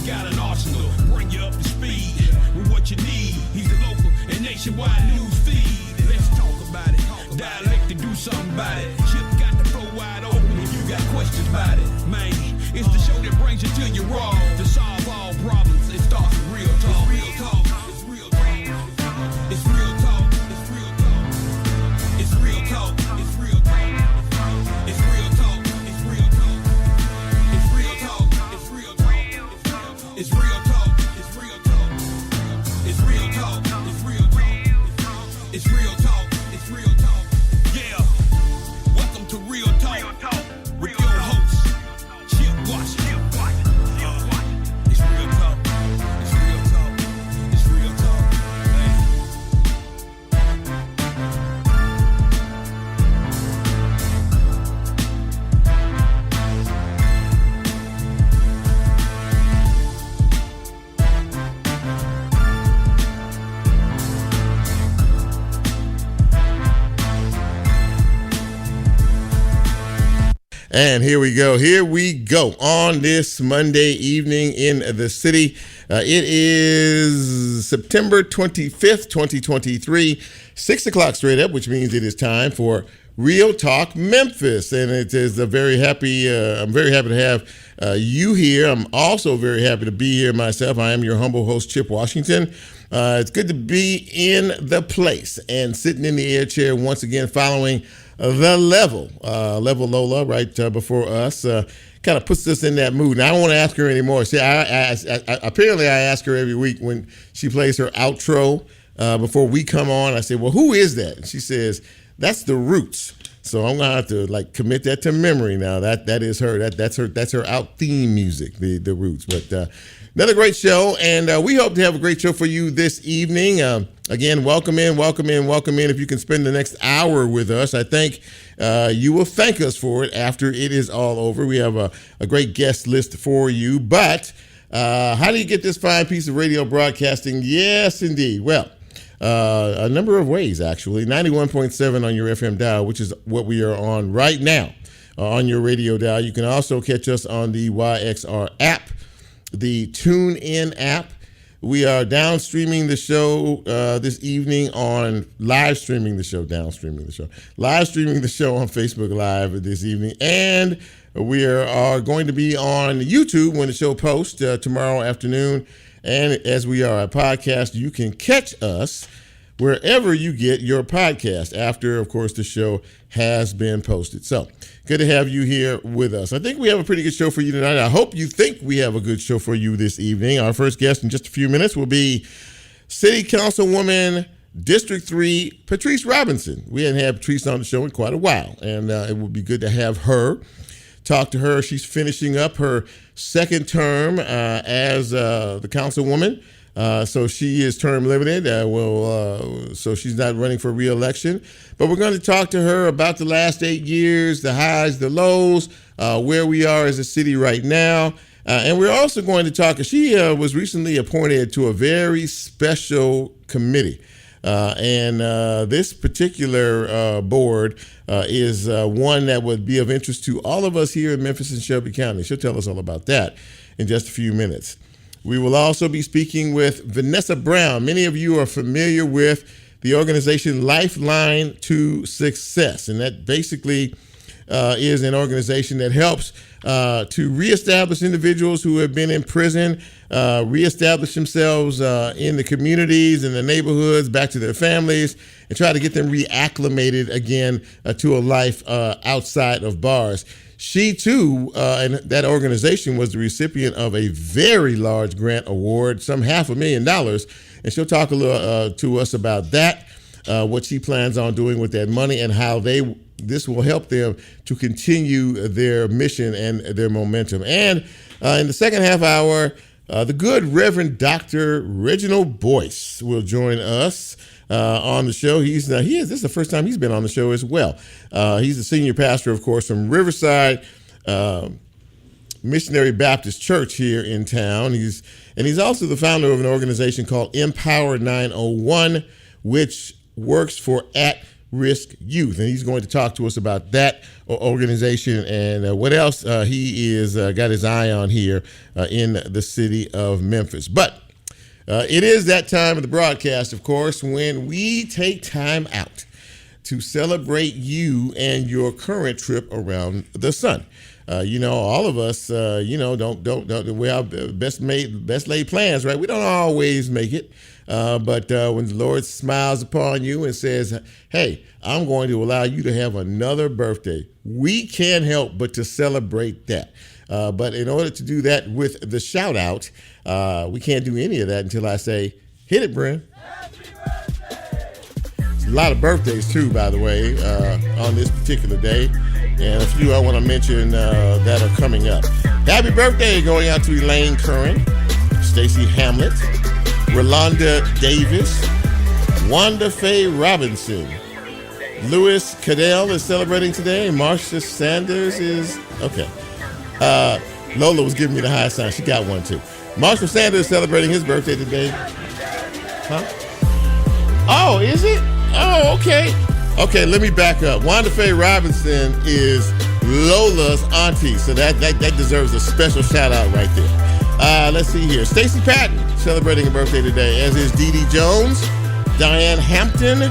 got an arsenal, bring you up to speed with what you need. He's the local and nationwide news feed. Let's talk about it. Dialect to do something about it. Chip got the flow wide open if you got questions about it. Man, it's the show that brings you to your raw. To solve all problems, it starts with real talk. Real talk. It's real talk. It's real talk. It's real talk. It's real talk. It's real talk. It's real talk. It's real talk. It's real talk. It's real talk. It's real talk. It's real talk. It's real talk. It's real talk. It's real talk. It's real talk. Yeah. Welcome to Real Talk with your host, Chip Washington. It's real talk. It's real talk. It's real talk. And here we go on this Monday evening in the city. It is September 25th, 2023, 6 o'clock straight up, which means it is time for Real Talk Memphis. And it is I'm very happy to have you here. I'm also very happy to be here myself. I am your humble host, Chip Washington. It's good to be in the place and sitting in the air chair once again following the level Lola right before us kind of puts us in that mood. Now I don't want to ask her anymore. See, apparently I ask her every week when she plays her outro before we come on. I say, well, who is that? And she says, that's the Roots. So I'm gonna have to commit that to memory now. That is her. That's her out theme music, the Roots. But another great show, and we hope to have a great show for you this evening. Again, welcome in. If you can spend the next hour with us, I think you will thank us for it after it is all over. We have a great guest list for you. But how do you get this fine piece of radio broadcasting? Yes, indeed. Well, a number of ways, actually. 91.7 on your FM dial, which is what we are on right now on your radio dial. You can also catch us on the YXR app, the TuneIn app. We are downstreaming the show this evening live streaming the show on Facebook Live this evening. And we are going to be on YouTube when the show posts tomorrow afternoon. And as we are a podcast, you can catch us wherever you get your podcast after, of course, the show has been posted. So good to have you here with us. I think we have a pretty good show for you tonight. I hope you think we have a good show for you this evening. Our first guest in just a few minutes will be City Councilwoman District 3, Patrice Robinson. We hadn't had Patrice on the show in quite a while, and it would be good to have her. Talk to her. She's finishing up her second term as the councilwoman. So she is term limited. So she's not running for re-election. But we're going to talk to her about the last 8 years, the highs, the lows, where we are as a city right now. And we're also going to talk, she was recently appointed to a very special committee. And this particular board is one that would be of interest to all of us here in Memphis and Shelby County. She'll tell us all about that in just a few minutes. We will also be speaking with Vinessa Brown. Many of you are familiar with the organization Lifeline to Success, and that basically is an organization that helps to reestablish individuals who have been in prison, reestablish themselves in the communities and the neighborhoods, back to their families, and try to get them reacclimated again to a life outside of bars. She, too, and that organization was the recipient of a very large grant award, some $500,000, and she'll talk a little to us about that, what she plans on doing with that money, and how this will help them to continue their mission and their momentum. And in the second half hour, the good Reverend Dr. Reginald Boyce will join us on the show. This is the first time he's been on the show as well. He's the senior pastor, of course, from Riverside Missionary Baptist Church here in town. He's also the founder of an organization called Empower 901, which works for at Risk Youth, and he's going to talk to us about that organization and what else he is got his eye on here in the city of Memphis. But it is that time of the broadcast, of course, when we take time out to celebrate you and your current trip around the sun. All of us, don't we have best laid plans, right? We don't always make it. But when the Lord smiles upon you and says, hey, I'm going to allow you to have another birthday, we can't help but to celebrate that. But in order to do that with the shout out, we can't do any of that until I say, hit it, Bryn. A lot of birthdays, too, by the way, on this particular day. And a few I want to mention that are coming up. Happy birthday going out to Elaine Curran, Stacey Hamlet, Rolanda Davis, Wanda Faye Robinson. Louis Cadell is celebrating today. Marsha Sanders is, okay. Lola was giving me the high sign. She got one, too. Marshall Sanders is celebrating his birthday today. Huh? Oh, is it? Oh, okay. Okay, let me back up. Wanda Faye Robinson is Lola's auntie, so that deserves a special shout out right there. Let's see here. Stacey Patton celebrating a birthday today, as is Dee Dee Jones, Diane Hampton,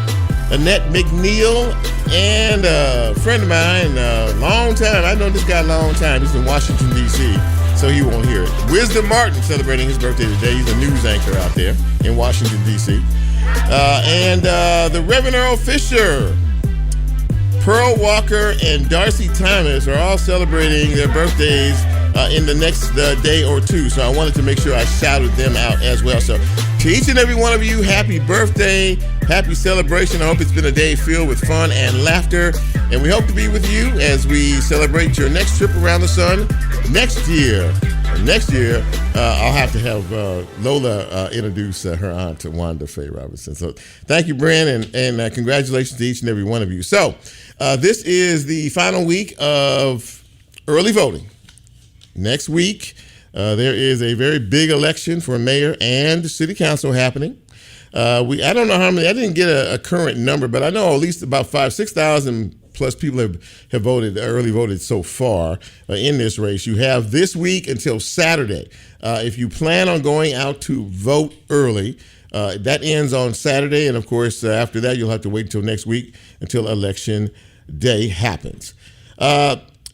Annette McNeil, and a friend of mine, long time. I know this guy a long time. He's in Washington, D.C., so he won't hear it. Wisdom Martin celebrating his birthday today. He's a news anchor out there in Washington, D.C. And the Reverend Earl Fisher, Pearl Walker, and Darcy Thomas are all celebrating their birthdays in the next day or two. So I wanted to make sure I shouted them out as well. So to each and every one of you, happy birthday, happy celebration. I hope it's been a day filled with fun and laughter. And we hope to be with you as we celebrate your next trip around the sun next year. Next year, I'll have to have Lola introduce her aunt, Wanda Faye Robinson. So thank you, Bryn, and congratulations to each and every one of you. So this is the final week of early voting. Next week, there is a very big election for mayor and city council happening. I don't know how many. I didn't get a current number, but I know at least about 6,000 plus people have voted, early voted so far in this race. You have this week until Saturday. If you plan on going out to vote early, that ends on Saturday. And of course, after that, you'll have to wait until next week until election day happens.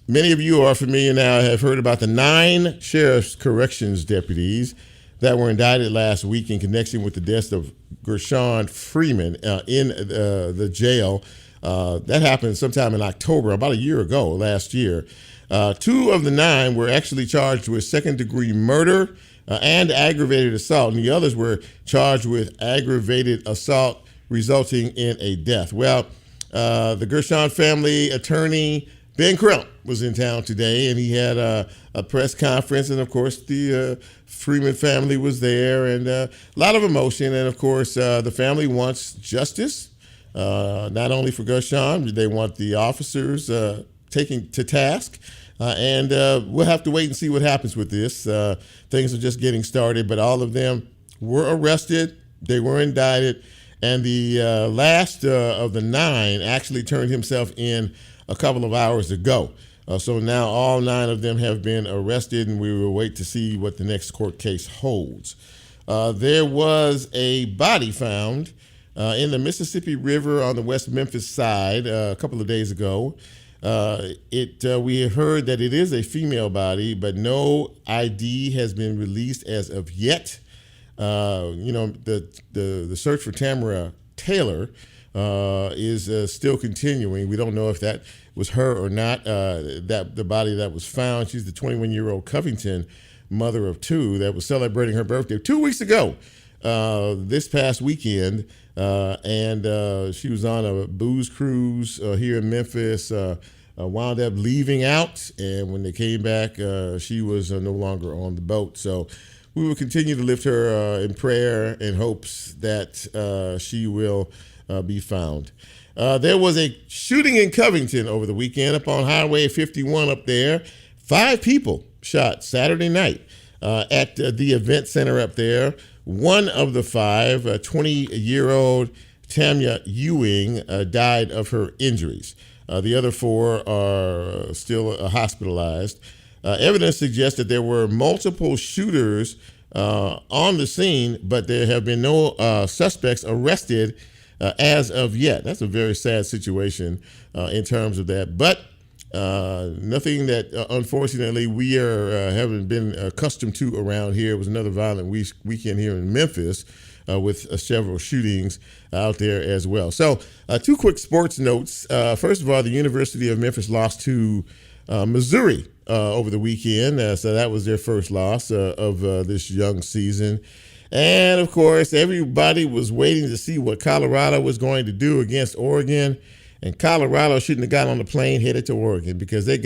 Many of you are familiar now, have heard about the 9 sheriff's corrections deputies that were indicted last week in connection with the death of Gershon Freeman in the jail. That happened sometime in October, about a year ago, last year. 2 of the 9 were actually charged with second-degree murder and aggravated assault, and the others were charged with aggravated assault resulting in a death. Well, the Gershon family attorney, Ben Crump, was in town today, and he had a press conference, and of course the Freeman family was there, and a lot of emotion, and of course the family wants justice, not only for Gershon, they want the officers taken to task, and we'll have to wait and see what happens with this. Things are just getting started, but all of them were arrested, they were indicted, and the last of the 9 actually turned himself in a couple of hours ago. So now all 9 of them have been arrested, and we will wait to see what the next court case holds. There was a body found in the Mississippi River on the West Memphis side a couple of days ago. We have heard that it is a female body, but no ID has been released as of yet. The search for Tamara Taylor is still continuing. We don't know if that was her or not, that the body that was found. She's the 21-year-old Covington mother of 2 that was celebrating her birthday 2 weeks ago, this past weekend, and she was on a booze cruise here in Memphis, wound up leaving out, and when they came back, she was no longer on the boat. So we will continue to lift her in prayer in hopes that she will be found. There was a shooting in Covington over the weekend up on Highway 51 up there. 5 people shot Saturday night at the event center up there. One of the 5, a 20-year-old Tamya Ewing died of her injuries. The other 4 are still hospitalized. Evidence suggests that there were multiple shooters on the scene, but there have been no suspects arrested as of yet. That's a very sad situation in terms of that. But nothing that, unfortunately, we haven't been accustomed to around here. It was another violent weekend here in Memphis with several shootings out there as well. So 2 quick sports notes. First of all, the University of Memphis lost to Missouri over the weekend. So that was their first loss of this young season. And, of course, everybody was waiting to see what Colorado was going to do against Oregon. And Colorado shouldn't have got on the plane headed to Oregon because it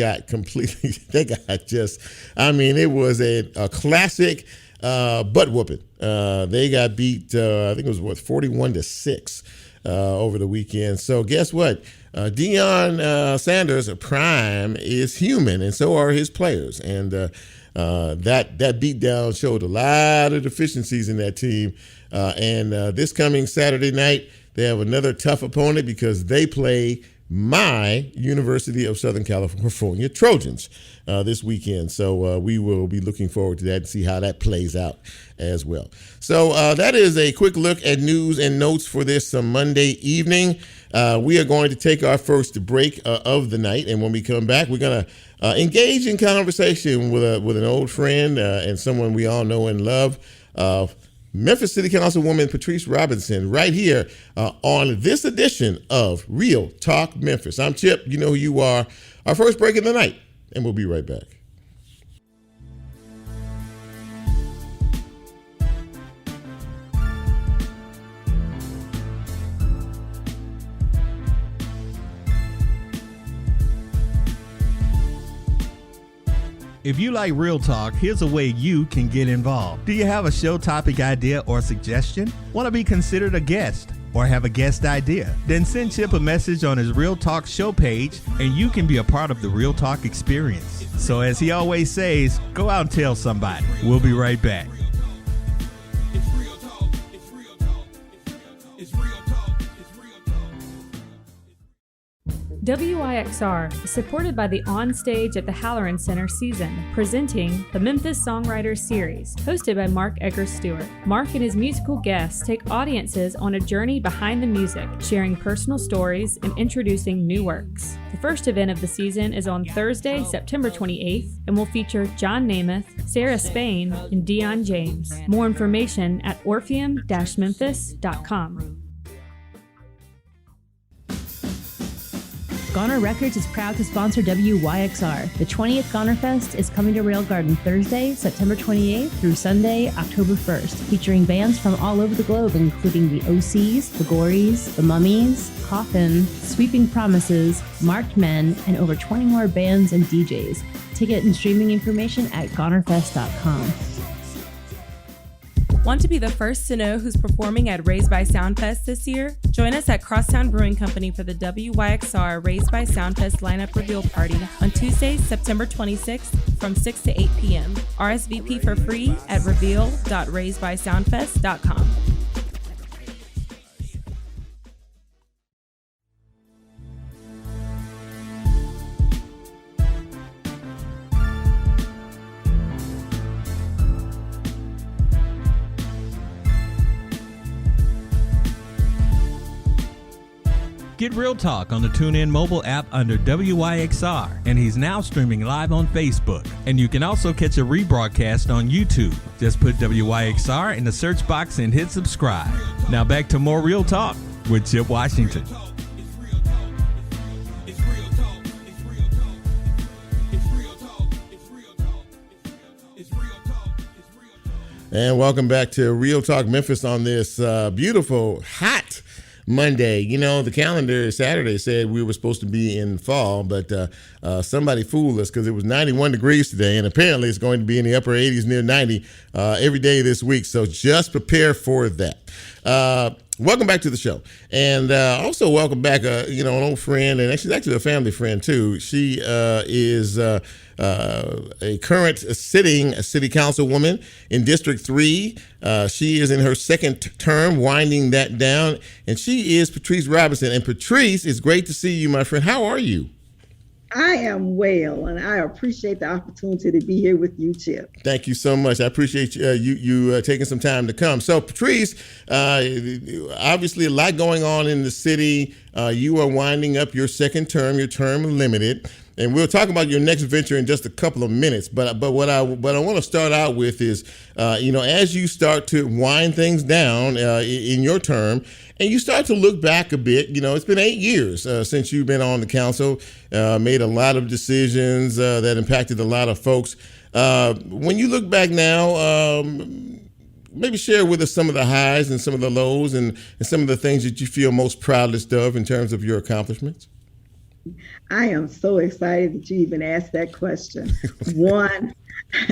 was a classic butt whooping. They got beat, I think it was 41-6 over the weekend. So guess what? Deion Sanders, prime, is human, and so are his players. And that beatdown showed a lot of deficiencies in that team. And this coming Saturday night, they have another tough opponent because they play my University of Southern California Trojans this weekend. So we will be looking forward to that and see how that plays out as well. So that is a quick look at news and notes for this Monday evening. We are going to take our first break of the night. And when we come back, we're going to engage in conversation with an old friend and someone we all know and love, Memphis City Councilwoman Patrice Robinson, right here on this edition of Real Talk Memphis. I'm Chip. You know who you are. Our first break of the night, and we'll be right back. If you like Real Talk, here's a way you can get involved. Do you have a show topic idea or suggestion? Want to be considered a guest or have a guest idea? Then send Chip a message on his Real Talk show page and you can be a part of the Real Talk experience. So as he always says, go out and tell somebody. We'll be right back. WYXR is supported by the On Stage at the Halloran Center season, presenting the Memphis Songwriters Series, hosted by Mark Eggers Stewart. Mark and his musical guests take audiences on a journey behind the music, sharing personal stories and introducing new works. The first event of the season is on Thursday, September 28th, and will feature John Namath, Sarah Spain, and Dion James. More information at orpheum-memphis.com. Goner Records is proud to sponsor WYXR. The 20th Goner Fest is coming to Rail Garden Thursday, September 28th through Sunday, October 1st, featuring bands from all over the globe, including the OCs, the Gories, the Mummies, Coffin, Sweeping Promises, Marked Men, and over 20 more bands and DJs. Ticket and streaming information at gonerfest.com. Want to be the first to know who's performing at Raised by Soundfest this year? Join us at Crosstown Brewing Company for the WYXR Raised by Soundfest lineup reveal party on Tuesday, September 26th from 6 to 8 p.m. RSVP for free at reveal.raisedbysoundfest.com. Get Real Talk on the TuneIn mobile app under WYXR, and he's now streaming live on Facebook. And you can also catch a rebroadcast on YouTube. Just put WYXR in the search box and hit subscribe. Now back to more Real Talk with Chip Washington. And welcome back to Real Talk Memphis on this beautiful, hot Monday. You know, the calendar Saturday said we were supposed to be in fall, but somebody fooled us because it was 91 degrees today, and apparently it's going to be in the upper 80s, near 90 every day this week. So just prepare for that. Welcome back to the show, and also welcome back, an old friend, and actually a family friend too. She is a current sitting city councilwoman in District 3. She is in her second term, winding that down, and she is Patrice Robinson. And Patrice, it's great to see you, my friend. How are you? I am well, and I appreciate the opportunity to be here with you, Chip. Thank you so much. I appreciate you taking some time to come. So, Patrice, obviously a lot going on in the city. You are winding up your second term, your term limited, and we'll talk about your next venture in just a couple of minutes. But what I want to start out with is, as you start to wind things down in your term, and you start to look back a bit, it's been 8 years since you've been on the council, made a lot of decisions that impacted a lot of folks. When you look back now, maybe share with us some of the highs and some of the lows and some of the things that you feel most proudest of in terms of your accomplishments. I am so excited that you even asked that question. One,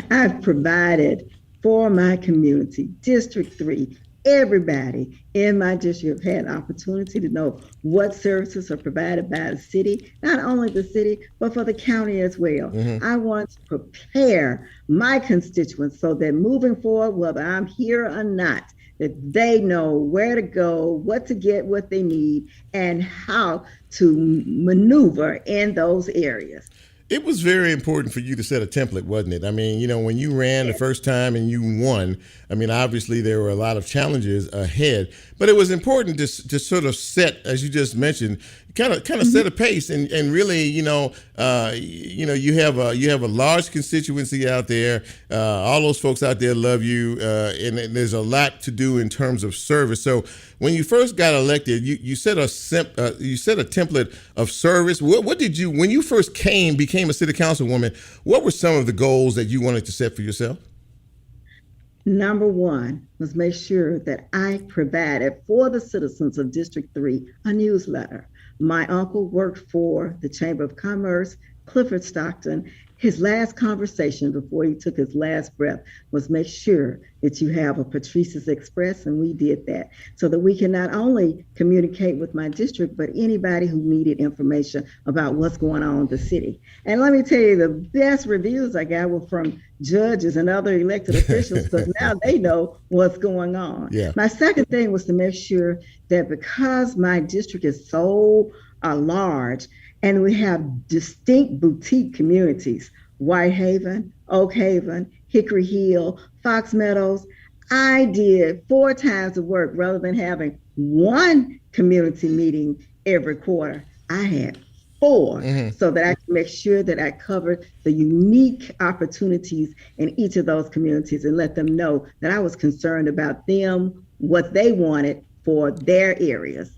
I've provided for my community, District 3, everybody in my district have had an opportunity to know what services are provided by the city, not only the city, but for the county as well. Mm-hmm. I want to prepare my constituents so that moving forward, whether I'm here or not, that they know where to go, what to get, what they need, and how to maneuver in those areas. It was very important for you to set a template, wasn't it? I mean, when you ran the first time and you won, I mean, obviously there were a lot of challenges ahead, but it was important to sort of set, as you just mentioned, kind of mm-hmm. set a pace and really, you have a large constituency out there. All those folks out there love you, and there's a lot to do in terms of service. So when you first got elected, you set a template of service. What did you, when you first became a city councilwoman, what were some of the goals that you wanted to set for yourself? Number one was make sure that I provided for the citizens of District 3 a newsletter. My uncle worked for the Chamber of Commerce, Clifford Stockton. His last conversation before he took his last breath was make sure that you have a Patrice's Express, and we did that so that we can not only communicate with my district, but anybody who needed information about what's going on in the city. And let me tell you, the best reviews I got were from judges and other elected officials because now they know what's going on. Yeah. My second thing was to make sure that because my district is so large, and we have distinct boutique communities, Whitehaven, Oak Haven, Hickory Hill, Fox Meadows. I did 4 times the work rather than having one community meeting every quarter. I had 4 so that I could make sure that I covered the unique opportunities in each of those communities and let them know that I was concerned about them, what they wanted for their areas.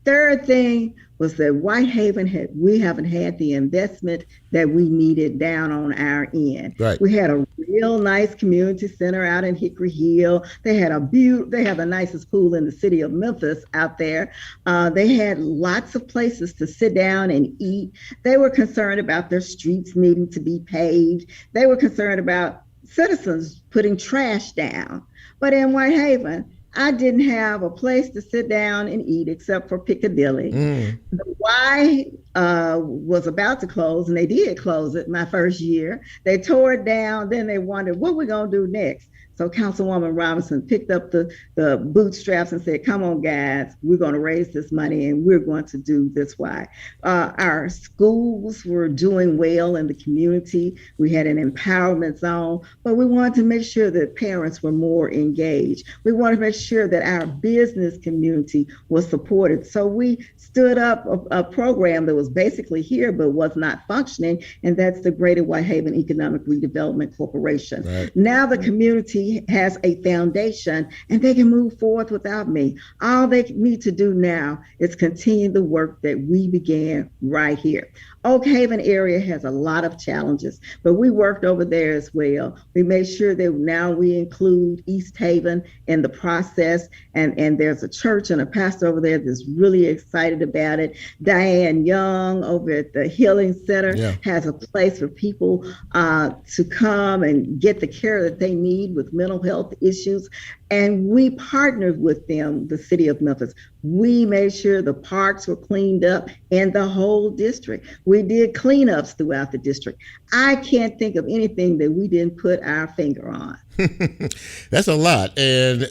Third thing was that Whitehaven we haven't had the investment that we needed down on our end. Right. We had a real nice community center out in Hickory Hill. They have the nicest pool in the city of Memphis out there. They had lots of places to sit down and eat. They were concerned about their streets needing to be paved. They were concerned about citizens putting trash down. But in Whitehaven, I didn't have a place to sit down and eat except for Piccadilly. The Y was about to close, and they did close it my first year. They tore it down. Then they wondered, what we're going to do next? So Councilwoman Robinson picked up the bootstraps and said, come on, guys, we're going to raise this money and we're going to do this Y. Our schools were doing well in the community. We had an empowerment zone, but we wanted to make sure that parents were more engaged. We wanted to make sure that our business community was supported. So we stood up a program that was basically here but was not functioning, and that's the Greater Whitehaven Economic Redevelopment Corporation. Right. Now the community has a foundation and they can move forward without me. All they need to do now is continue the work that we began right here. Oak Haven area has a lot of challenges, but we worked over there as well. We made sure that now we include East Haven in the process, and there's a church and a pastor over there that's really excited about it. Diane Young over at the Healing Center has a place for people to come and get the care that they need with mental health issues. And we partnered with them, the city of Memphis. We made sure the parks were cleaned up in the whole district. We did cleanups throughout the district. I can't think of anything that we didn't put our finger on. That's a lot. And,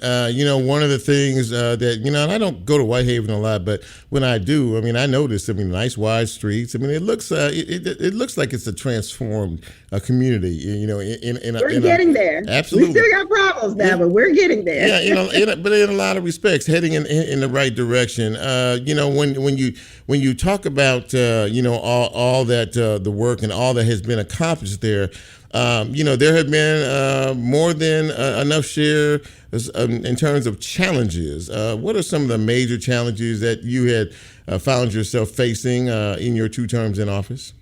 one of the things that, and I don't go to Whitehaven a lot, but when I do, I notice, nice wide streets. It looks it looks like it's a transformed community, We're getting there. Absolutely. We still got problems now, but we're getting there. Yeah, but in a lot of respects, heading in the right direction. When you talk about, all that, the work and all that has been accomplished there, there have been more than enough share in terms of challenges. What are some of the major challenges that you had found yourself facing in your 2 terms in office?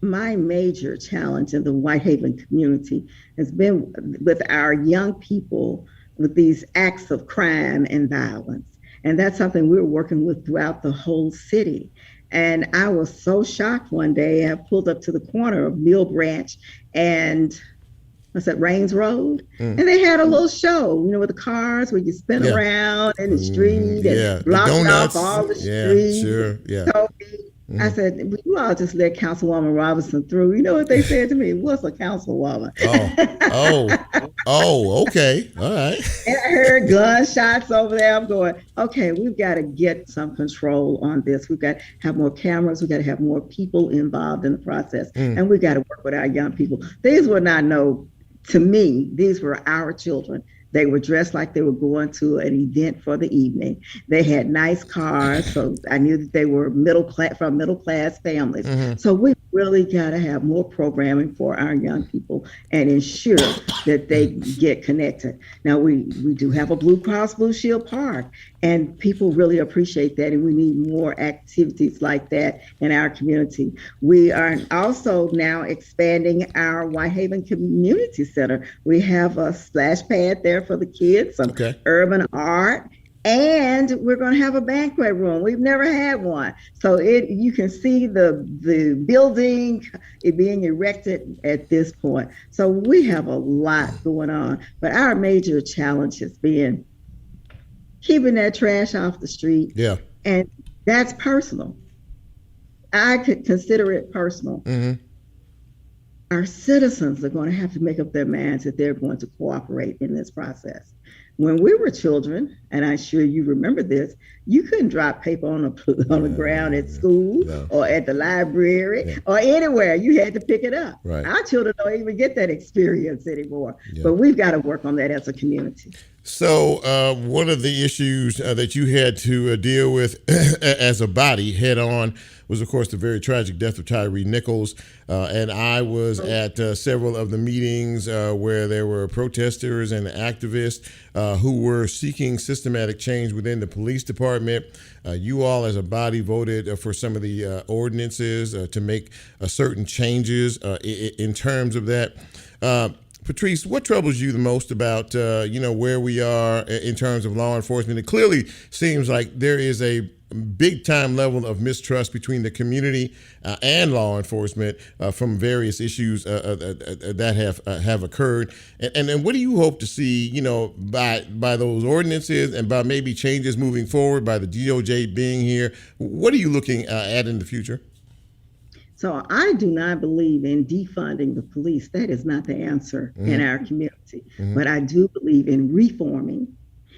My major challenge in the Whitehaven community has been with our young people with these acts of crime and violence. And that's something we're working with throughout the whole city. And I was so shocked one day. I pulled up to the corner of Mill Branch and Rains Road. And they had a little show, with the cars where you spin around in the street and blocking off all the streets. Sure. Yeah. So I said, you all just let Councilwoman Robinson through. You know what they said to me? What's a councilwoman? Okay. All right. And I heard gunshots over there. I'm going, okay, we've got to get some control on this. We've got to have more cameras. We've got to have more people involved in the process. And we've got to work with our young people. These were not to me, these were our children. They were dressed like they were going to an event for the evening. They had nice cars, so I knew that they were middle class families. So we really got to have more programming for our young people and ensure that they get connected. Now we do have a Blue Cross Blue Shield Park, and people really appreciate that, and we need more activities like that in our community. We are also now expanding our Whitehaven Community Center. We have a splash pad there for the kids, some urban art, and we're going to have a banquet room. We've never had one. So you can see the building being erected at this point. So we have a lot going on, but our major challenge has been keeping that trash off the street. Yeah. And that's personal. I could consider it personal. Our citizens are going to have to make up their minds that they're going to cooperate in this process. When we were children, and I'm sure you remember this, you couldn't drop paper on the ground at school or at the library or anywhere. You had to pick it up. Right. Our children don't even get that experience anymore. But we've got to work on that as a community. So one of the issues that you had to deal with as a body head on was, of course, the very tragic death of Tyree Nichols. And I was at several of the meetings where there were protesters and activists who were seeking systematic change within the police department. You all as a body voted for some of the ordinances to make certain changes in terms of that. Patrice, what troubles you the most about, where we are in terms of law enforcement? It clearly seems like there is a big time level of mistrust between the community and law enforcement from various issues that have occurred. And then what do you hope to see, by those ordinances and by maybe changes moving forward, by the DOJ being here? What are you looking at in the future? So I do not believe in defunding the police. That is not the answer in our community. But I do believe in reforming,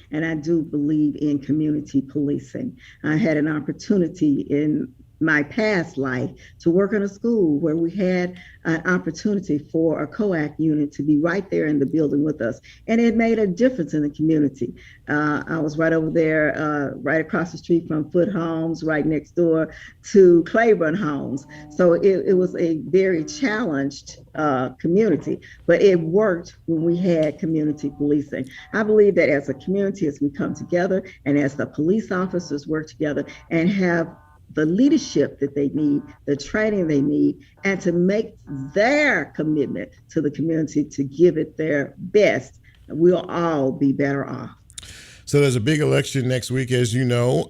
and I do believe in community policing. I had an opportunity in my past life to work in a school where we had an opportunity for a COAC unit to be right there in the building with us. And it made a difference in the community. I was right over there, right across the street from Foot Homes, right next door to Claiborne Homes. So it was a very challenged community, but it worked when we had community policing. I believe that as a community, as we come together and as the police officers work together and have the leadership that they need, the training they need, and to make their commitment to the community to give it their best, we'll all be better off. So there's a big election next week, as you know,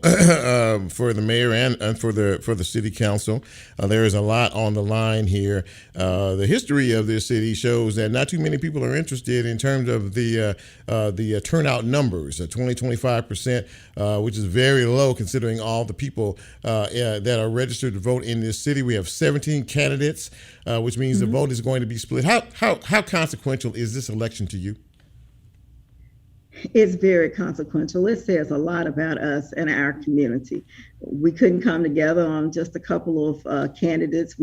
for the mayor and for the city council. There is a lot on the line here. The history of this city shows that not too many people are interested in terms of the turnout numbers. 25%, which is very low considering all the people that are registered to vote in this city. We have 17 candidates, which means the vote is going to be split. How consequential is this election to you? It's very consequential. It says a lot about us and our community. We couldn't come together on just a couple of candidates.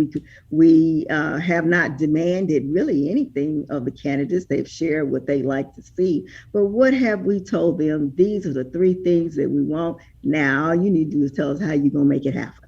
We have not demanded really anything of the candidates. They've shared what they like to see. But what have we told them? These are the three things that we want. Now, all you need to do is tell us how you're going to make it happen.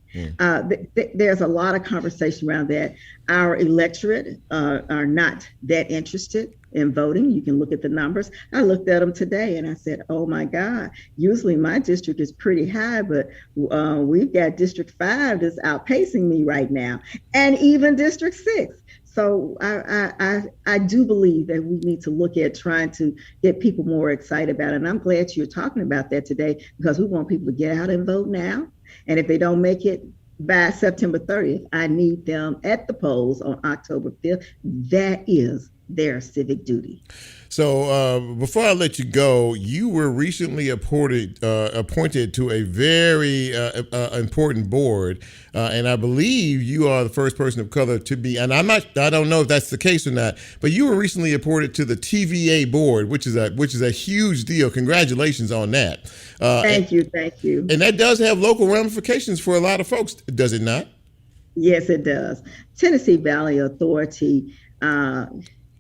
There's a lot of conversation around that. Our electorate are not that interested in voting. You can look at the numbers. I looked at them today and I said, oh my God, usually my district is pretty high, but we've got District 5 that's outpacing me right now, and even District 6. So I do believe that we need to look at trying to get people more excited about it. And I'm glad you're talking about that today, because we want people to get out and vote now. And if they don't make it by September 30th, I need them at the polls on October 5th. That is their civic duty. So before I let you go, you were recently appointed to a very important board, and I believe you are the first person of color to be. And I don't know if that's the case or not, but you were recently appointed to the TVA board, which is a huge deal. Congratulations on that. Thank you. And that does have local ramifications for a lot of folks, does it not? Yes, it does. Tennessee Valley Authority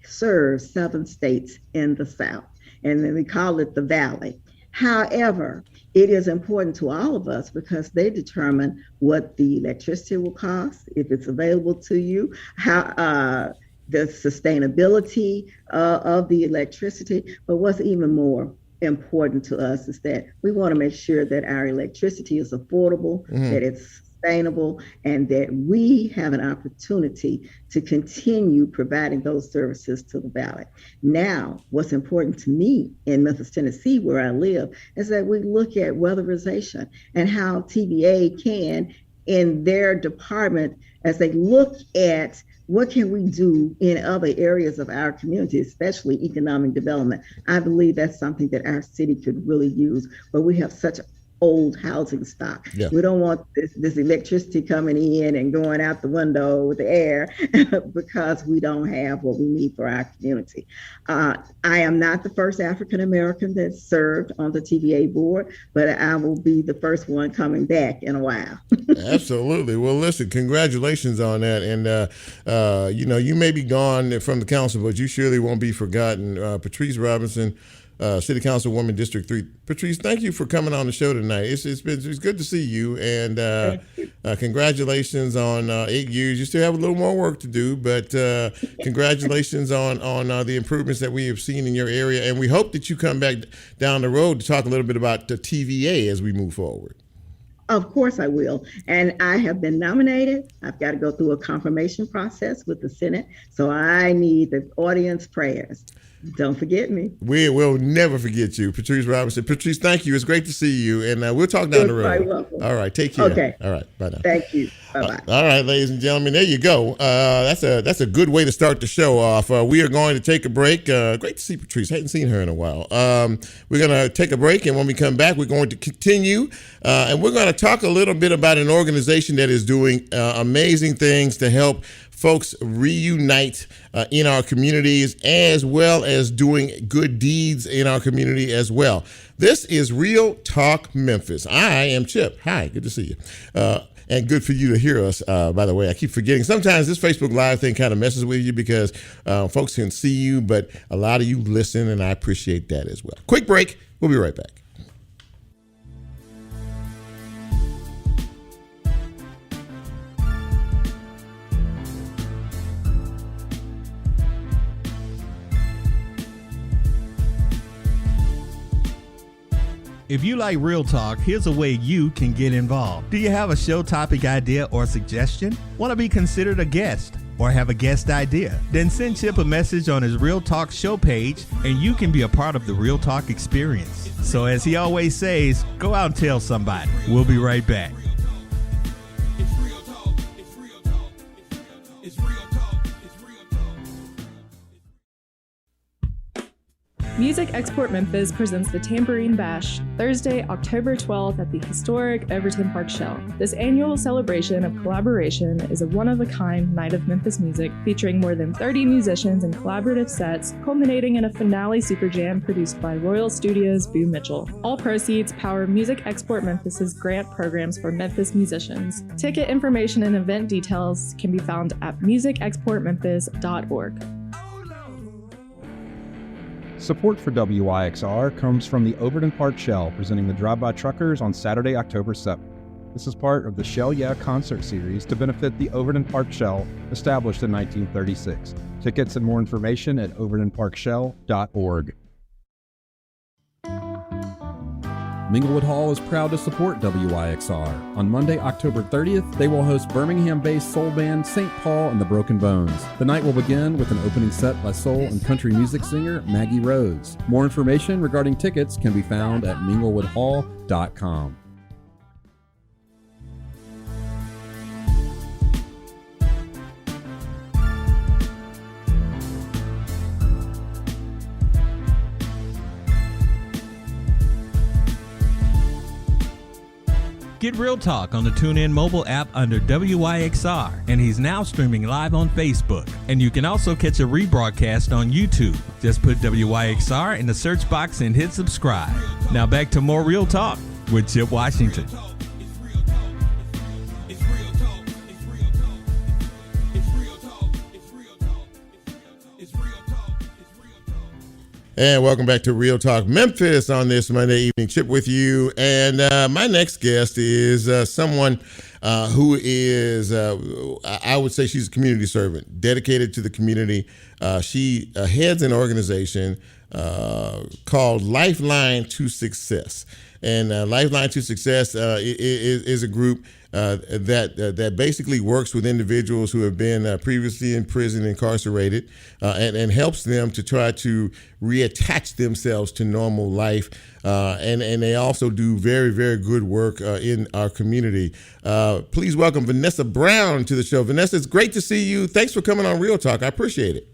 serves 7 states in the South, and then we call it the Valley. However, it is important to all of us because they determine what the electricity will cost, if it's available to you, how the sustainability of the electricity. But what's even more important to us is that we want to make sure that our electricity is affordable, that it's sustainable, and that we have an opportunity to continue providing those services to the Valley. Now, what's important to me in Memphis, Tennessee, where I live, is that we look at weatherization and how TVA can, in their department, as they look at what can we do in other areas of our community, especially economic development. I believe that's something that our city could really use, but we have such old housing stock. Yeah. We don't want this electricity coming in and going out the window with the air because we don't have what we need for our community. I am not the first African American that served on the TVA board, but I will be the first one coming back in a while. Absolutely. Well, listen, congratulations on that. And, you may be gone from the council, but you surely won't be forgotten. Patrice Robinson, City Councilwoman, District 3. Patrice, thank you for coming on the show tonight. It's good to see you, and congratulations on 8 years. You still have a little more work to do, but congratulations on the improvements that we have seen in your area, and we hope that you come back down the road to talk a little bit about the TVA as we move forward. Of course I will. And I have been nominated. I've got to go through a confirmation process with the Senate, so I need the audience prayers. Don't forget me. We will never forget you, Patrice Robinson. Patrice, thank you. It's great to see you. And we'll talk down the road. You're welcome. All right. Take care. Okay. All right. Bye now. Thank you. Bye-bye. All right, ladies and gentlemen, there you go. That's a good way to start the show off. We are going to take a break. Great to see Patrice. I hadn't seen her in a while. We're going to take a break, and when we come back, we're going to continue. And we're going to talk a little bit about an organization that is doing amazing things to help folks reunite in our communities, as well as doing good deeds in our community as well. This is Real Talk Memphis. I am Chip. Hi, good to see you. And good for you to hear us, by the way. I keep forgetting. Sometimes this Facebook Live thing kind of messes with you because folks can see you, but a lot of you listen, and I appreciate that as well. Quick break. We'll be right back. If you like Real Talk, here's a way you can get involved. Do you have a show topic idea or suggestion? Want to be considered a guest? or have a guest idea? Then send Chip a message on his Real Talk show page and you can be a part of the Real Talk experience. So as he always says, go out and tell somebody. We'll be right back. It's real talk. It's real talk. It's real talk. It's real talk. Music Export Memphis presents the Tambourine Bash, Thursday, October 12th at the historic Overton Park Shell. This annual celebration of collaboration is a one-of-a-kind night of Memphis music featuring more than 30 musicians and collaborative sets, culminating in a finale super jam produced by Royal Studios' Boo Mitchell. All proceeds power Music Export Memphis's grant programs for Memphis musicians. Ticket information and event details can be found at musicexportmemphis.org. Support for WYXR comes from the Overton Park Shell, presenting the Drive-By Truckers on Saturday, October 7th. This is part of the Shell Yeah concert series to benefit the Overton Park Shell, established in 1936. Tickets and more information at overtonparkshell.org. Minglewood Hall is proud to support WYXR. On Monday, October 30th, they will host Birmingham-based soul band St. Paul and the Broken Bones. The night will begin with an opening set by soul and country music singer Maggie Rose. More information regarding tickets can be found at minglewoodhall.com. Get Real Talk on the TuneIn mobile app under WYXR, and he's now streaming live on Facebook. And you can also catch a rebroadcast on YouTube. Just put WYXR in the search box and hit subscribe. Now back to more Real Talk with Chip Washington. And welcome back to Real Talk Memphis on this Monday evening. Chip with you. And my next guest is someone who is, I would say she's a community servant, dedicated to the community. She heads an organization called Lifeline to Success. And Lifeline to Success is a group that basically works with individuals who have been previously in prison, incarcerated, and helps them to try to reattach themselves to normal life. And they also do very, very good work in our community. Please welcome Vinessa Brown to the show. Vinessa, it's great to see you. Thanks for coming on Real Talk. I appreciate it.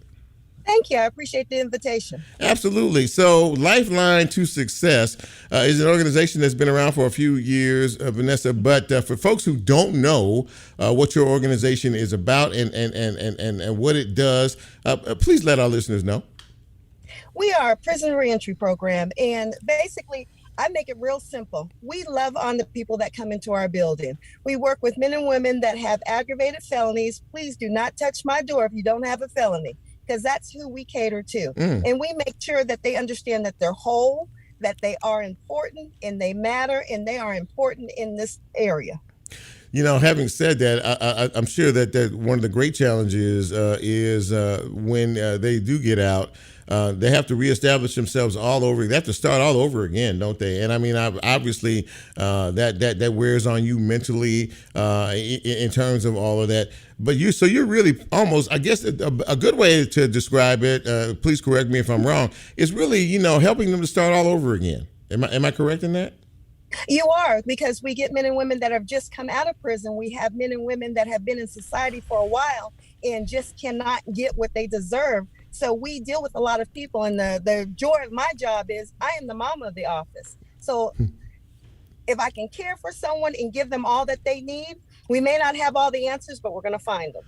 Thank you. I appreciate the invitation. Absolutely. So Lifeline to Success is an organization that's been around for a few years, Vinessa, but for folks who don't know what your organization is about and what it does, please let our listeners know. We are a prison reentry program, and basically I make it real simple. We love on the people that come into our building. We work with men and women that have aggravated felonies. Please do not touch my door if you don't have a felony, because that's who we cater to. And we make sure that they understand that they're whole, that they are important, and they matter, and they are important in this area. You know, having said that, I'm sure that one of the great challenges is when they do get out, they have to reestablish themselves all over. They have to start all over again, don't they? And I mean, obviously, that wears on you mentally in terms of all of that. But you're really almost, I guess, a good way to describe it. Please correct me if I'm wrong. Is really, helping them to start all over again. Am I correct in that? You are, because we get men and women that have just come out of prison. We have men and women that have been in society for a while and just cannot get what they deserve. So we deal with a lot of people, and the joy of my job is I am the mama of the office. So if I can care for someone and give them all that they need, we may not have all the answers, but we're going to find them.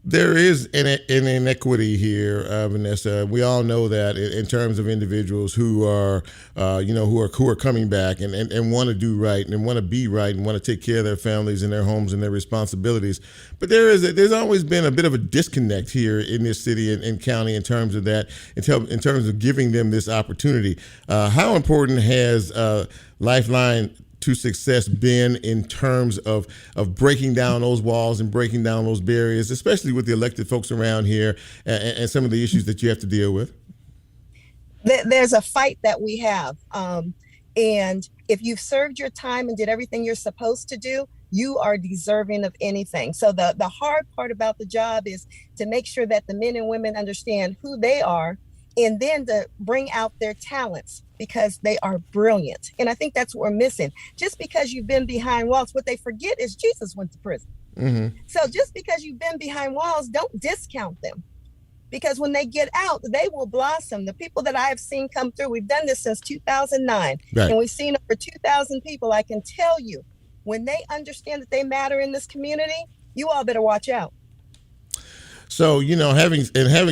There is an inequity here, Vinessa. We all know that in terms of individuals who are, who are coming back and want to do right and want to be right and want to take care of their families and their homes and their responsibilities. But there's always been a bit of a disconnect here in this city and county in terms of that, in terms of giving them this opportunity. How important has Lifeline to Success been in terms of breaking down those walls and breaking down those barriers, especially with the elected folks around here and some of the issues that you have to deal with? There's a fight that we have. And if you've served your time and did everything you're supposed to do, you are deserving of anything. So the hard part about the job is to make sure that the men and women understand who they are, and then to bring out their talents, because they are brilliant. And I think that's what we're missing. Just because you've been behind walls, what they forget is Jesus went to prison. Mm-hmm. So just because you've been behind walls, don't discount them. Because when they get out, they will blossom. The people that I have seen come through, we've done this since 2009, right. and we've seen over 2,000 people. I can tell you, when they understand that they matter in this community, you all better watch out. So, having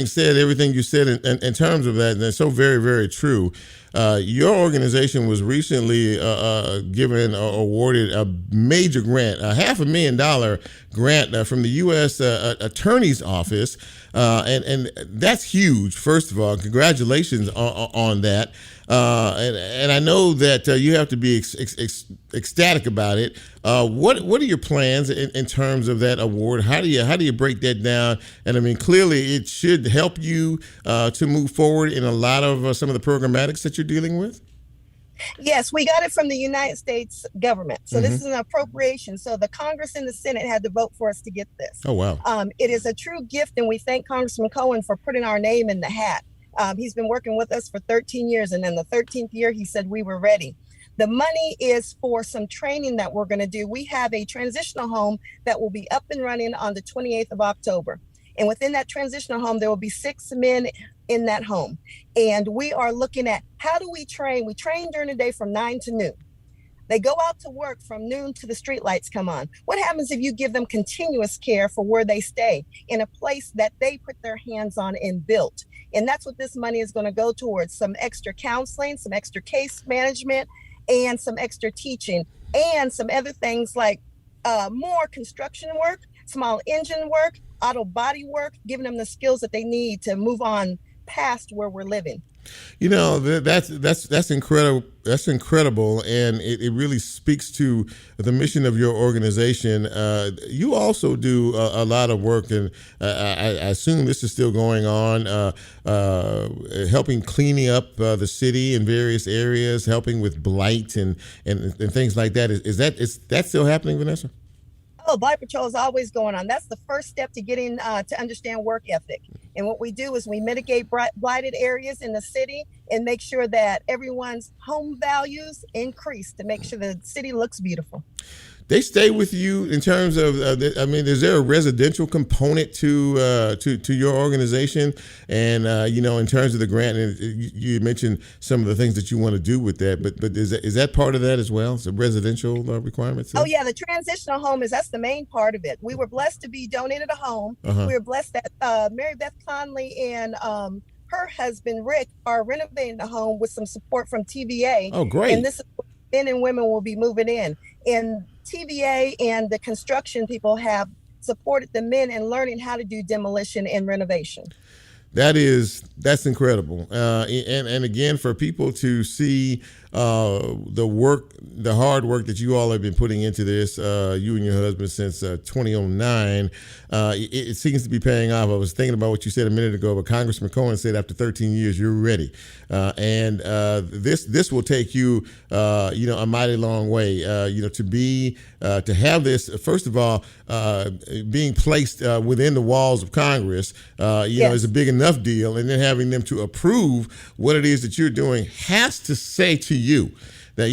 said everything you said in terms of that, and it's so very, very true, your organization was recently awarded a major grant, a $500,000 grant from the U.S. Attorney's Office. And that's huge, first of all. Congratulations on that. And I know that you have to be ecstatic about it. What are your plans in terms of that award? How do you break that down? And I mean, clearly it should help you to move forward in a lot of some of the programmatics that you're dealing with. Yes, we got it from the United States government. So this is an appropriation. So the Congress and the Senate had to vote for us to get this. Oh, wow. It is a true gift, and we thank Congressman Cohen for putting our name in the hat. He's been working with us for 13 years, and in the 13th year, he said we were ready. The money is for some training that we're going to do. We have a transitional home that will be up and running on the 28th of October. And within that transitional home, there will be 6 men in that home. And we are looking at, how do we train? We train during the day from 9 to noon. They go out to work from noon to the street lights come on. What happens if you give them continuous care for where they stay, in a place that they put their hands on and built? And that's what this money is going to go towards: some extra counseling, some extra case management, and some extra teaching, and some other things like more construction work, small engine work, auto body work, giving them the skills that they need to move on past where we're living. That's incredible. That's incredible, and it really speaks to the mission of your organization. You also do a lot of work, and I assume this is still going on, helping cleaning up the city in various areas, helping with blight and things like that. Is that still happening, Vinessa? Oh, Blight Patrol is always going on. That's the first step to getting to understand work ethic. And what we do is we mitigate blighted areas in the city and make sure that everyone's home values increase to make sure the city looks beautiful. They stay with you in terms of, is there a residential component to your organization? And, in terms of the grant, and you mentioned some of the things that you want to do with that, but is that part of that as well? So residential requirements? Oh, yeah. The transitional home that's the main part of it. We were blessed to be donated a home. We were blessed that Mary Beth Conley and her husband, Rick, are renovating the home with some support from TVA. Oh, great. And this is where men and women will be moving in. And TVA and the construction people have supported the men in learning how to do demolition and renovation. That's incredible. And again, for people to see the hard work that you all have been putting into this, you and your husband, since 2009, it seems to be paying off. I was thinking about what you said a minute ago, but Congressman Cohen said after 13 years, you're ready. And this will take you, a mighty long way, to have this, first of all, being placed within the walls of Congress, is a big enough deal. And then having them to approve what it is that you're doing has to say to you that,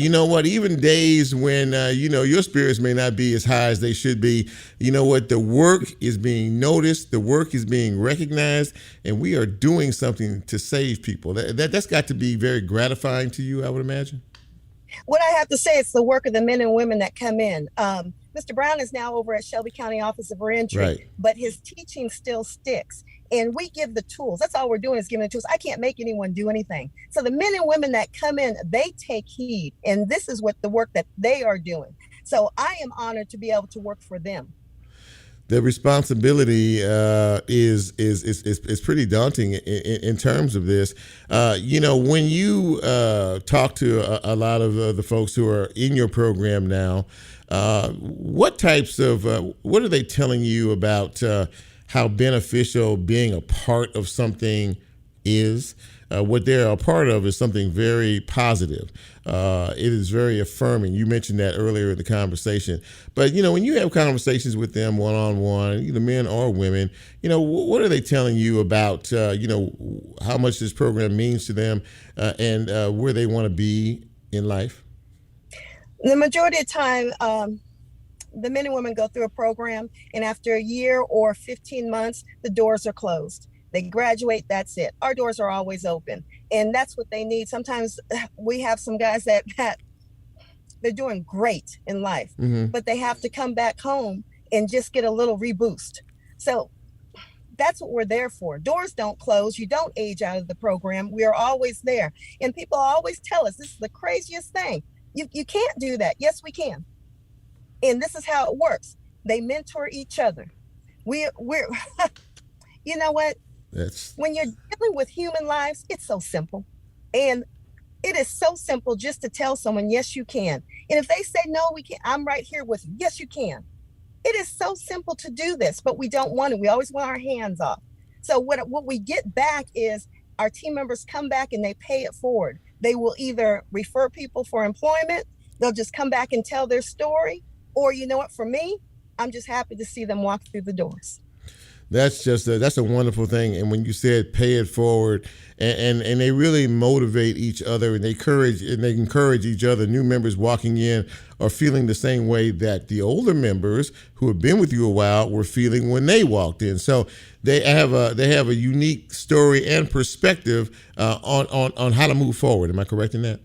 even days when, your spirits may not be as high as they should be, the work is being noticed, the work is being recognized, and we are doing something to save people. That's got to be very gratifying to you, I would imagine. What I have to say, it's the work of the men and women that come in. Mr. Brown is now over at Shelby County Office of Reentry, but his teaching still sticks. And we give the tools. That's all we're doing, is giving the tools. I can't make anyone do anything. So the men and women that come in, they take heed. And this is what the work that they are doing. So I am honored to be able to work for them. The responsibility is pretty daunting in terms of this. When you talk to a lot of the folks who are in your program now, what are they telling you about how beneficial being a part of something is. What they're a part of is something very positive. It is very affirming. You mentioned that earlier in the conversation. But, when you have conversations with them one-on-one, either men or women, what are they telling you about, how much this program means to them and where they want to be in life? The majority of the time, the men and women go through a program, and after a year or 15 months, the doors are closed. They graduate, that's it. Our doors are always open, and that's what they need. Sometimes we have some guys that they're doing great in life, but they have to come back home and just get a little reboost. So that's what we're there for. Doors don't close. You don't age out of the program. We are always there. And people always tell us, this is the craziest thing. You can't do that. Yes, we can. And this is how it works. They mentor each other. We're you know what? When you're dealing with human lives, it's so simple. And it is so simple just to tell someone, yes, you can. And if they say, no, we can't, I'm right here with you. Yes, you can. It is so simple to do this, but we don't want it. We always want our hands off. So what we get back is our team members come back and they pay it forward. They will either refer people for employment, they'll just come back and tell their story, or you know what, for me, I'm just happy to see them walk through the doors. That's a wonderful thing. And when you said pay it forward, and they really motivate each other, and they encourage each other. New members walking in are feeling the same way that the older members who have been with you a while were feeling when they walked in. So they have a unique story and perspective on how to move forward. Am I correct in that?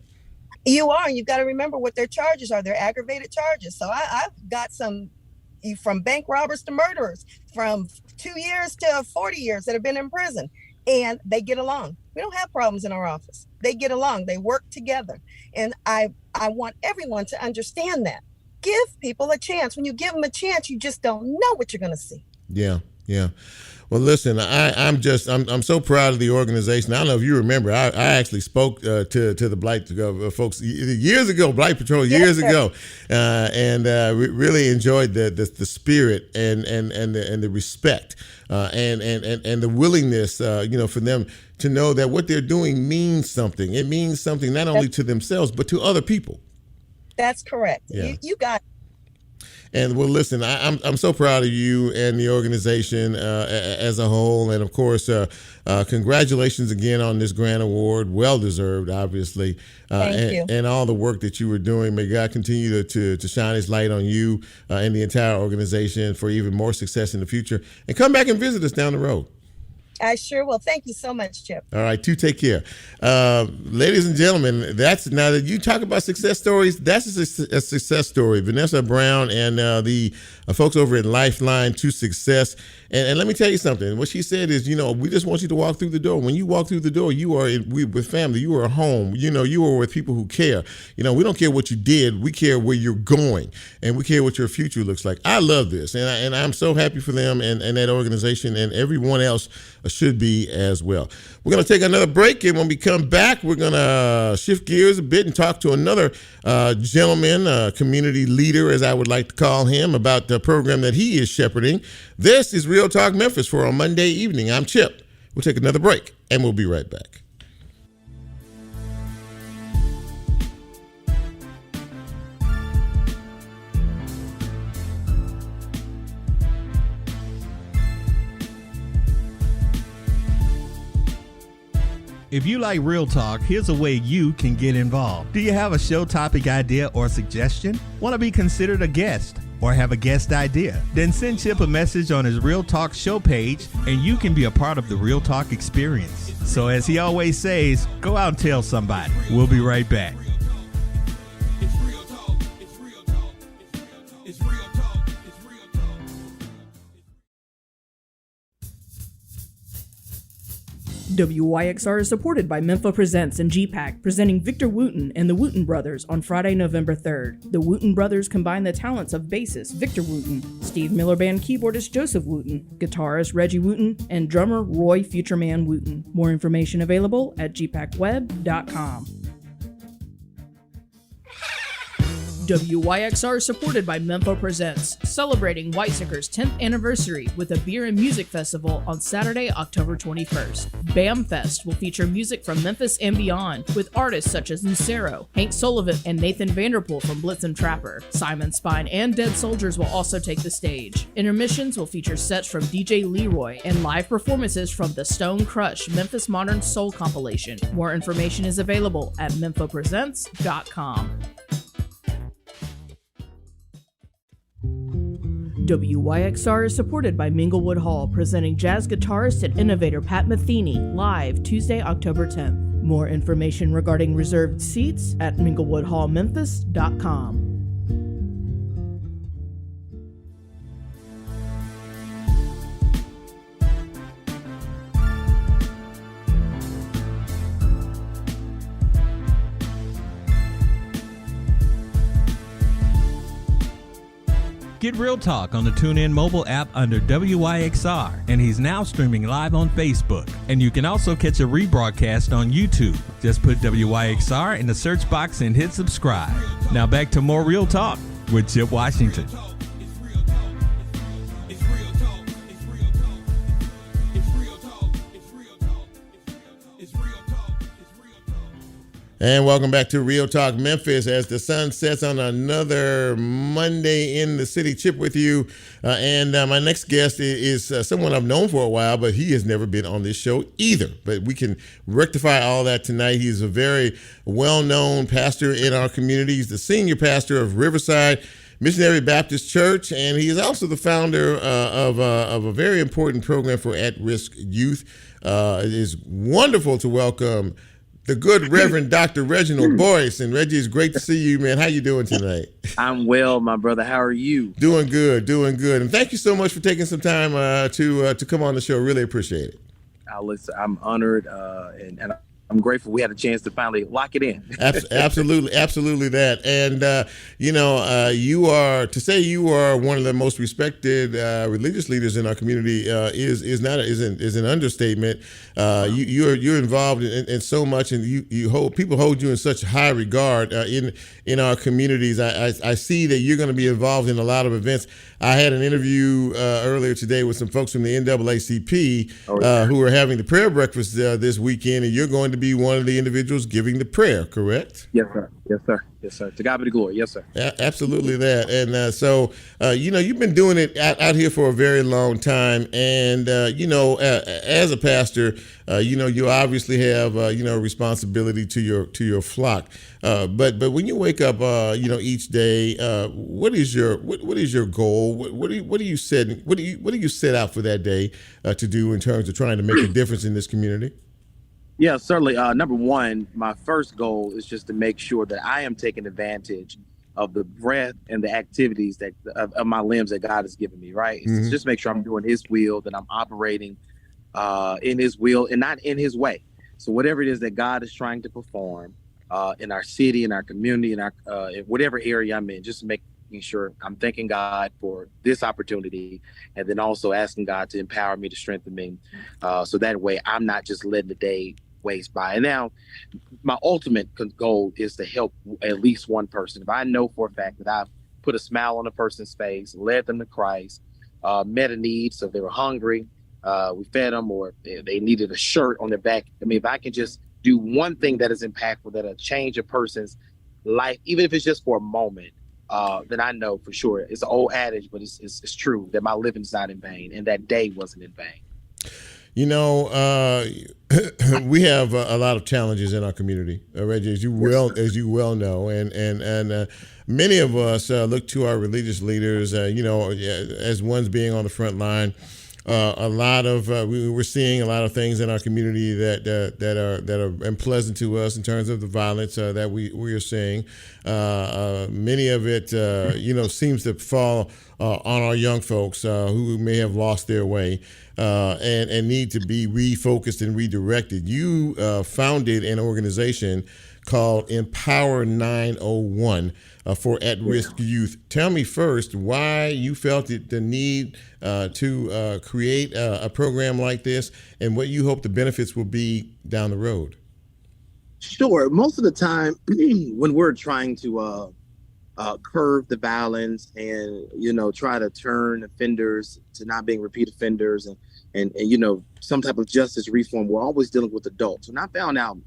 You are. You've got to remember what their charges are. They're aggravated charges. So I've got some from bank robbers to murderers, from 2 years to 40 years that have been in prison, and they get along. We don't have problems in our office. They get along. They work together. And I want everyone to understand that. Give people a chance. When you give them a chance, you just don't know what you're going to see. Yeah. Well, listen, I'm so proud of the organization. I don't know if you remember, I actually spoke to the Blight folks years ago, Blight Patrol years ago, and really enjoyed the spirit and the respect and the willingness, for them to know that what they're doing means something. It means something not only to themselves but to other people. That's correct. Yeah. You got it. And well, listen, I'm so proud of you and the organization as a whole, and of course, congratulations again on this grant award, well deserved, obviously. Thank you. And all the work that you were doing. May God continue to shine His light on you and the entire organization for even more success in the future. And come back and visit us down the road. I sure will. Thank you so much, Chip. All right, take care. Ladies and gentlemen, now that you talk about success stories, that's a success story. Vinessa Brown and the folks over at Lifeline to Success. And let me tell you something. What she said is, we just want you to walk through the door. When you walk through the door, you are with family. You are home. You are with people who care. We don't care what you did. We care where you're going, and we care what your future looks like. I love this, and I'm so happy for them and that organization, and everyone else should be as well. We're going to take another break, and when we come back, we're going to shift gears a bit and talk to another gentleman, community leader, as I would like to call him, about the program that he is shepherding. This is Real Talk Memphis for a Monday evening. I'm Chip. We'll take another break, and we'll be right back. If you like Real Talk, here's a way you can get involved. Do you have a show topic idea or suggestion? Want to be considered a guest or have a guest idea? Then send Chip a message on his Real Talk show page and you can be a part of the Real Talk experience. So as he always says, go out and tell somebody. We'll be right back. WYXR is supported by Memphis Presents and GPAC, presenting Victor Wooten and the Wooten Brothers on Friday, November 3rd. The Wooten Brothers combine the talents of bassist Victor Wooten, Steve Miller Band keyboardist Joseph Wooten, guitarist Reggie Wooten, and drummer Roy Futureman Wooten. More information available at gpacweb.com. WYXR is supported by Mempho Presents, celebrating Weizsäcker's 10th anniversary with a beer and music festival on Saturday, October 21st. BAM Fest will feature music from Memphis and beyond, with artists such as Lucero, Hank Sullivan, and Nathan Vanderpool from Blitz and Trapper. Simon Spine and Dead Soldiers will also take the stage. Intermissions will feature sets from DJ Leroy and live performances from the Stone Crush Memphis Modern Soul compilation. More information is available at memphopresents.com. WYXR is supported by Minglewood Hall, presenting jazz guitarist and innovator Pat Metheny live Tuesday, October 10th. More information regarding reserved seats at minglewoodhallmemphis.com. Get Real Talk on the TuneIn mobile app under WYXR, and he's now streaming live on Facebook. And you can also catch a rebroadcast on YouTube. Just put WYXR in the search box and hit subscribe. Now back to more Real Talk with Chip Washington. And welcome back to Real Talk Memphis as the sun sets on another Monday in the city. Chip with you. And my next guest is someone I've known for a while, but he has never been on this show either. But we can rectify all that tonight. He's a very well-known pastor in our community. He's the senior pastor of Riverside Missionary Baptist Church, and he is also the founder of a very important program for at-risk youth. It is wonderful to welcome the good Reverend Dr. Reginald Boyce. And Reggie, it's great to see you, man. How you doing tonight? I'm well, my brother. How are you? Doing good. And thank you so much for taking some time to come on the show. Really appreciate it. Listen, I'm honored and I'm grateful we had a chance to finally lock it in. Absolutely that. And you are one of the most respected religious leaders in our community is an understatement. You're involved in so much, and people hold you in such high regard in our communities. I see that you're going to be involved in a lot of events. I had an interview earlier today with some folks from the NAACP who are having the prayer breakfast this weekend, and you're going to be one of the individuals giving the prayer, correct? Yes, sir. To God be the glory. Yes, sir. Absolutely that. And so, you've been doing it out here for a very long time. And, as a pastor, you obviously have, responsibility to your flock. But when you wake up, each day, what is your goal? What do you set out for that day to do in terms of trying to make a difference in this community? Yeah, certainly. Number one, my first goal is just to make sure that I am taking advantage of the breath and the activities of my limbs that God has given me, right? Mm-hmm. It's just make sure I'm doing His will, that I'm operating in His will and not in His way. So whatever it is that God is trying to perform in our city, in our community, in whatever area I'm in, just making sure I'm thanking God for this opportunity, and then also asking God to empower me, to strengthen me, so that way I'm not just letting the day waste by. And now my ultimate goal is to help at least one person. If I know for a fact that I've put a smile on a person's face, led them to Christ, met a need, so if they were hungry, we fed them, or they needed a shirt on their back. I mean, if I can just do one thing that is impactful, that'll change a person's life, even if it's just for a moment, then I know for sure. It's an old adage, but it's true that my living is not in vain, and that day wasn't in vain. We have a lot of challenges in our community, Reggie, as you well know, and many of us look to our religious leaders, as ones being on the front line. We're seeing a lot of things in our community that are unpleasant to us in terms of the violence that we are seeing. Many of it, seems to fall on our young folks who may have lost their way and need to be refocused and redirected. You founded an organization called Empower 901 for at-risk youth. Tell me first why you felt the need to create a program like this, and what you hope the benefits will be down the road. Sure. Most of the time when we're trying to curb the violence and, try to turn offenders to not being repeat offenders and some type of justice reform. We're always dealing with adults. And I found out,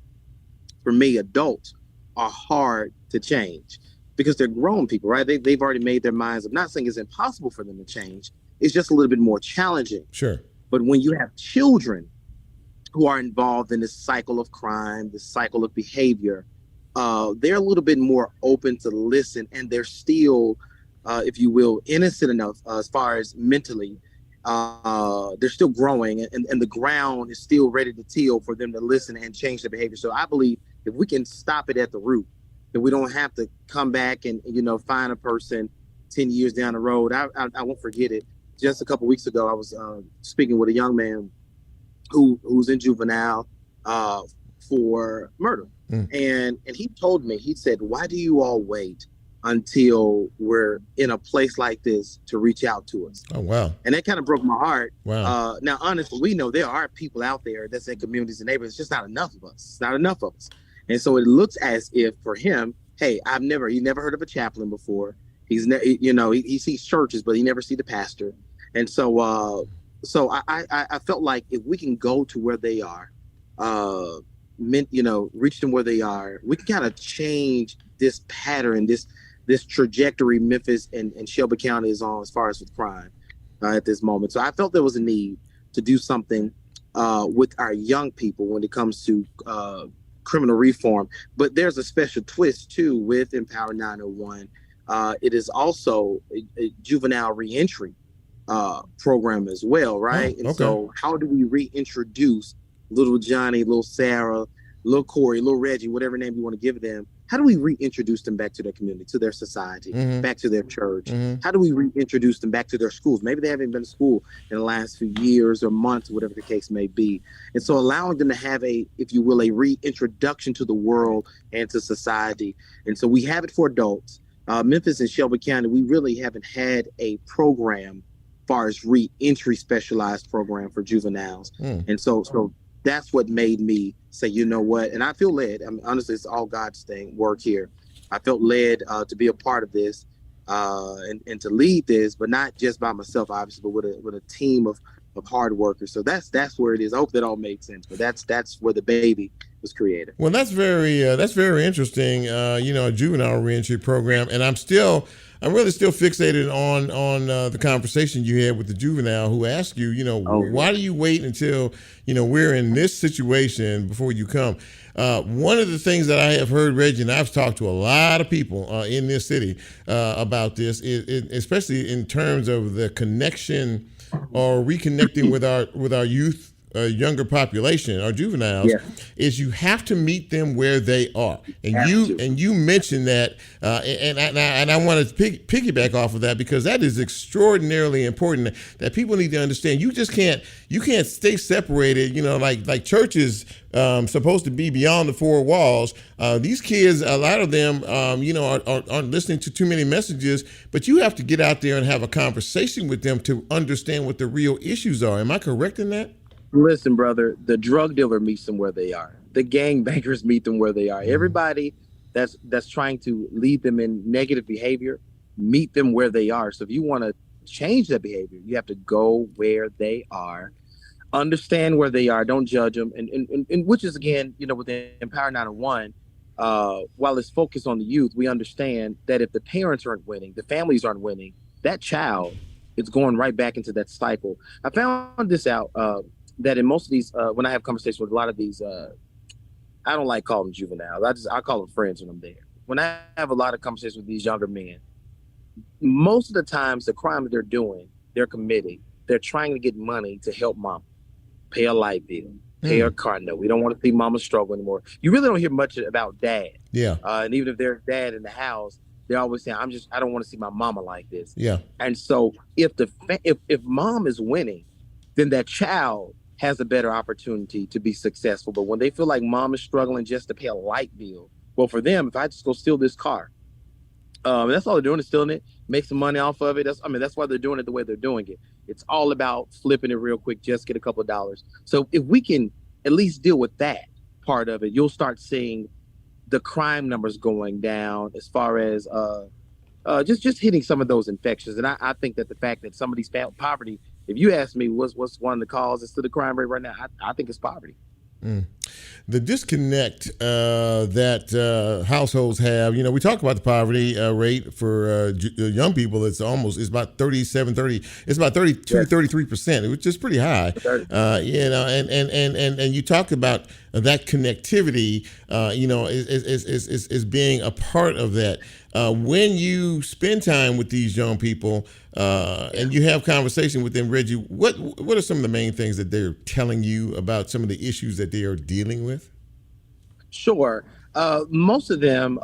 for me, adults are hard to change because they're grown people, right? They've already made their minds. I'm not saying it's impossible for them to change. It's just a little bit more challenging. Sure. But when you have children who are involved in this cycle of crime, this cycle of behavior, they're a little bit more open to listen, and they're still, if you will, innocent enough as far as mentally. They're still growing, and the ground is still ready to till for them to listen and change their behavior. So I believe if we can stop it at the root, that we don't have to come back and find a person 10 years down the road. I won't forget it. Just a couple weeks ago, I was speaking with a young man who's in juvenile for murder. And he told me, he said, "Why do you all wait until we're in a place like this to reach out to us?" Oh, wow. And that kind of broke my heart. Wow. Now, honestly, we know there are people out there that's in communities and neighborhoods. It's just not enough of us. It's not enough of us. And so it looks as if for him, hey, he never heard of a chaplain before. He's he sees churches, but he never see the pastor. And so I felt like if we can go to where they are, reach them where they are, we can kind of change this pattern, this trajectory Memphis and Shelby County is on as far as with crime at this moment. So I felt there was a need to do something with our young people when it comes to criminal reform. But there's a special twist too with Empower 901. It is also a juvenile reentry program as well, right? Oh, okay. And so how do we reintroduce little Johnny, little Sarah, little Corey, little Reggie, whatever name you want to give them? How do we reintroduce them back to their community, to their society, back to their church? How do we reintroduce them back to their schools? Maybe they haven't been to school in the last few years or months, whatever the case may be. And so allowing them to have a, if you will, a reintroduction to the world and to society. And so we have it for adults. Memphis and Shelby County, we really haven't had a program as far as reentry specialized program for juveniles. And so that's what made me say, you know what? And I feel led. I mean, honestly, it's all God's work here. I felt led to be a part of this and to lead this, but not just by myself, obviously, but with a team of hard workers. So that's where it is. I hope that all made sense. But that's where the baby was created. Well, that's very interesting. A juvenile reentry program, and I'm really still fixated on the conversation you had with the juvenile who asked you, why do you wait until, we're in this situation before you come? One of the things that I have heard, Reggie, and I've talked to a lot of people in this city about this, especially in terms of the connection or reconnecting with our youth, younger population, our juveniles, is you have to meet them where they are. And you mentioned that, and I want to piggyback off of that because that is extraordinarily important. That people need to understand. You can't stay separated. Like church is supposed to be beyond the four walls. These kids, a lot of them, aren't listening to too many messages. But you have to get out there and have a conversation with them to understand what the real issues are. Am I correct in that? Listen, brother, the drug dealer meets them where they are. The gangbangers meet them where they are. Everybody that's trying to lead them in negative behavior, meet them where they are. So if you want to change that behavior, you have to go where they are, understand where they are, don't judge them. And which is, again, with the Empower 901, while it's focused on the youth, we understand that if the parents aren't winning, the families aren't winning, that child is going right back into that cycle. I found this out, that in most of these, when I have conversations with a lot of these, I don't like calling them juveniles. I call them friends when I'm there. When I have a lot of conversations with these younger men, most of the times the crime that they're doing, they're committing. They're trying to get money to help mom pay a light bill, pay her car note. We don't want to see mama struggle anymore. You really don't hear much about dad. Yeah. And even if there's dad in the house, they're always saying, I don't want to see my mama like this. Yeah. And so if mom is winning, then that child has a better opportunity to be successful. But when they feel like mom is struggling just to pay a light bill, well, for them, if I just go steal this car, that's all they're doing is stealing it, make some money off of it. That's why they're doing it the way they're doing it. It's all about flipping it real quick, just get a couple of dollars. So if we can at least deal with that part of it, you'll start seeing the crime numbers going down as far as just hitting some of those infections. And I think that the fact that some of these poverty, if you ask me what's one of the causes to the crime rate right now, I think it's poverty. The disconnect that households have, we talk about the poverty rate for young people. It's about 37, it's about 32, 33%, which is pretty high. And you talk about that connectivity, is being a part of that. When you spend time with these young people and you have conversation with them, Reggie, what are some of the main things that they're telling you about some of the issues that they are dealing with? Sure. Most of them,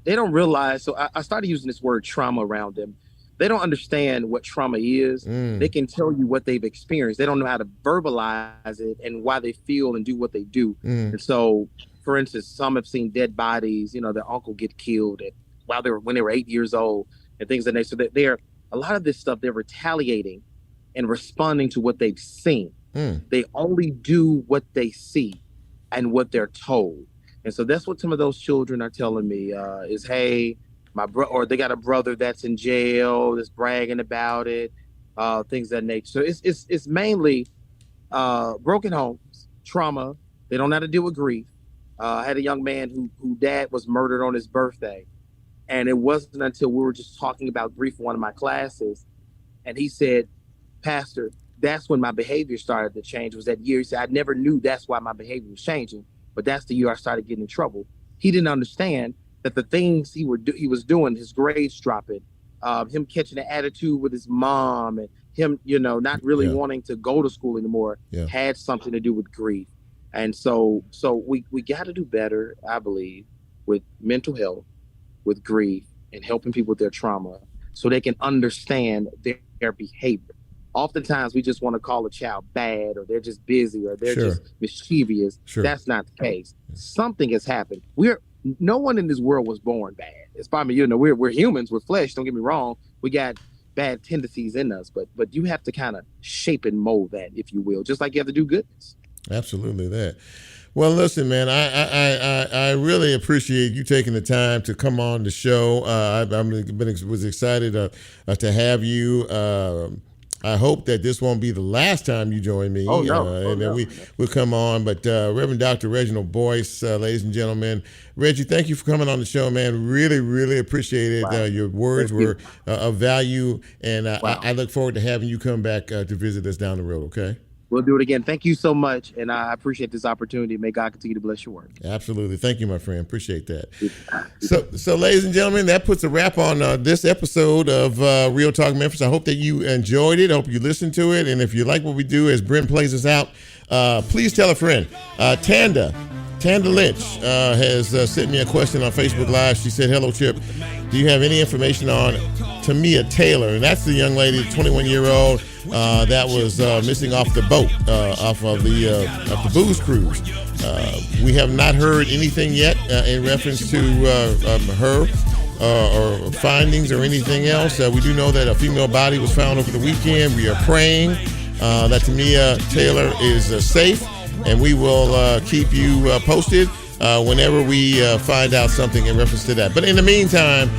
they don't realize. So I started using this word trauma around them. They don't understand what trauma is. They can tell you what they've experienced. They don't know how to verbalize it and why they feel and do what they do. And so, for instance, some have seen dead bodies, their uncle get killed when they were 8 years old and things like that. So that they're a lot of this stuff, they're retaliating and responding to what they've seen. They only do what they see and what they're told. And so that's what some of those children are telling me is, hey, or they got a brother that's in jail, that's bragging about it, things of that nature. So it's mainly broken homes, trauma. They don't know how to deal with grief. I had a young man who dad was murdered on his birthday. And it wasn't until we were just talking about grief in one of my classes. And he said, Pastor, that's when my behavior started to change, was that year. He said, I never knew that's why my behavior was changing, but that's the year I started getting in trouble. He didn't understand that the things he was doing, his grades dropping, him catching an attitude with his mom, and him, not really wanting to go to school anymore, had something to do with grief. And so we got to do better, I believe, with mental health, with grief, and helping people with their trauma so they can understand their behavior. Oftentimes, we just want to call a child bad, or they're just busy, or they're just mischievous. That's not the case. Something has happened. No one in this world was born bad. It's probably, we're humans with flesh. Don't get me wrong. We got bad tendencies in us, but you have to kind of shape and mold that, if you will, just like you have to do goodness. Absolutely that. Well, listen, man, I really appreciate you taking the time to come on the show. Was excited to have you. I hope that this won't be the last time you join me. We'll come on. But Reverend Dr. Reginald Boyce, ladies and gentlemen. Reggie, thank you for coming on the show, man. Really, really appreciate it. Wow. Your words were of value, and I look forward to having you come back to visit us down the road, okay? We'll do it again. Thank you so much, and I appreciate this opportunity. May God continue to bless your work. Absolutely. Thank you, my friend. Appreciate that. So, ladies and gentlemen, that puts a wrap on this episode of Real Talk Memphis. I hope that you enjoyed it. I hope you listened to it. And if you like what we do as Brent plays us out, please tell a friend. Tanda Lynch has sent me a question on Facebook Live. She said, hello, Chip. Do you have any information on Tamia Taylor? And that's the young lady, 21-year-old, that was missing off the boat, off of the booze cruise. We have not heard anything yet in reference to her or findings or anything else. We do know that a female body was found over the weekend. We are praying that Tamia Taylor is safe, and we will keep you posted whenever we find out something in reference to that. But in the meantime,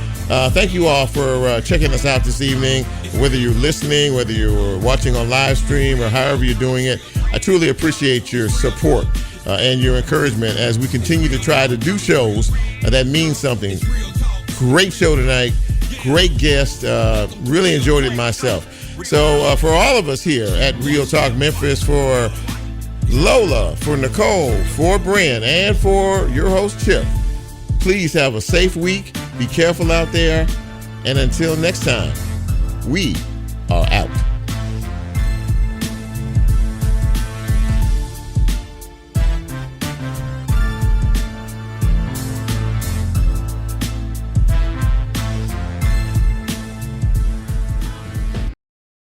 thank you all for checking us out this evening, whether you're listening, whether you're watching on live stream, or however you're doing it. I truly appreciate your support and your encouragement as we continue to try to do shows that mean something. Great show tonight. Great guest. Really enjoyed it myself. So for all of us here at Real Talk Memphis, for Lola, for Nicole, for Brent, and for your host, Chip, please have a safe week. Be careful out there. And until next time, we are out.